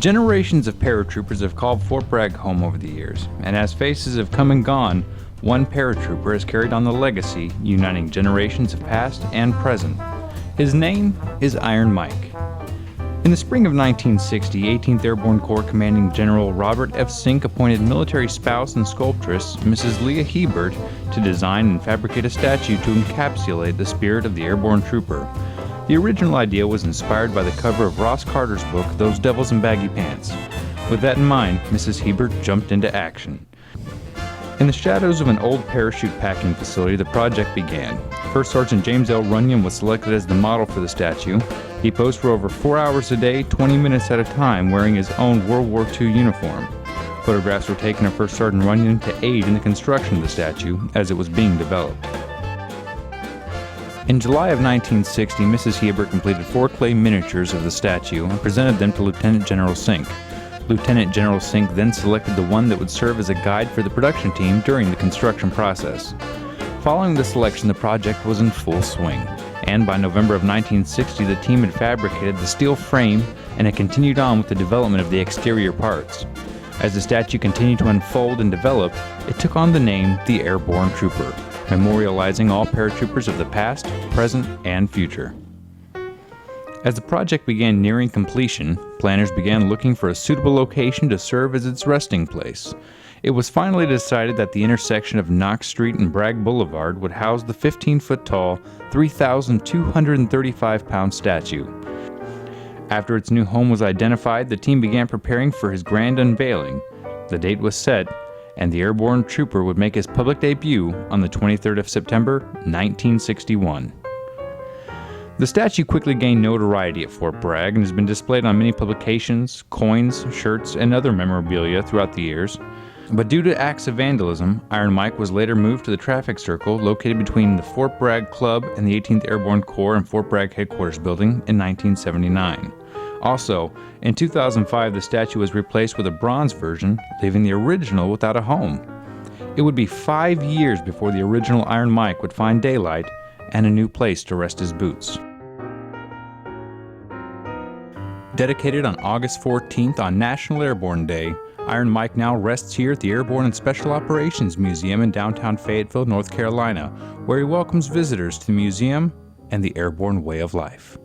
Generations of paratroopers have called Fort Bragg home over the years, and as faces have come and gone, one paratrooper has carried on the legacy, uniting generations of past and present. His name is Iron Mike. In the spring of 1960, 18th Airborne Corps Commanding General Robert F. Sink appointed military spouse and sculptress Mrs. Leah Hebert to design and fabricate a statue to encapsulate the spirit of the airborne trooper. The original idea was inspired by the cover of Ross Carter's book, Those Devils in Baggy Pants. With that in mind, Mrs. Hebert jumped into action. In the shadows of an old parachute packing facility, the project began. First Sergeant James L. Runyon was selected as the model for the statue. He posed for over 4 hours a day, 20 minutes at a time, wearing his own World War II uniform. Photographs were taken of First Sergeant Runyon to aid in the construction of the statue as it was being developed. In July of 1960, Mrs. Hebert completed 4 clay miniatures of the statue and presented them to Lieutenant General Sink. Lieutenant General Sink then selected the one that would serve as a guide for the production team during the construction process. Following the selection, the project was in full swing, and by November of 1960, the team had fabricated the steel frame and had continued on with the development of the exterior parts. As the statue continued to unfold and develop, it took on the name the Airborne Trooper, memorializing all paratroopers of the past, present, and future. As the project began nearing completion, planners began looking for a suitable location to serve as its resting place. It was finally decided that the intersection of Knox Street and Bragg Boulevard would house the 15-foot-tall, 3,235-pound statue. After its new home was identified, the team began preparing for his grand unveiling. The date was set, and the Airborne Trooper would make his public debut on the 23rd of September, 1961. The statue quickly gained notoriety at Fort Bragg and has been displayed on many publications, coins, shirts, and other memorabilia throughout the years. But due to acts of vandalism, Iron Mike was later moved to the traffic circle located between the Fort Bragg Club and the 18th Airborne Corps and Fort Bragg Headquarters building in 1979. Also, in 2005, the statue was replaced with a bronze version, leaving the original without a home. It would be 5 years before the original Iron Mike would find daylight and a new place to rest his boots. Dedicated on August 14th on National Airborne Day, Iron Mike now rests here at the Airborne and Special Operations Museum in downtown Fayetteville, North Carolina, where he welcomes visitors to the museum and the airborne way of life.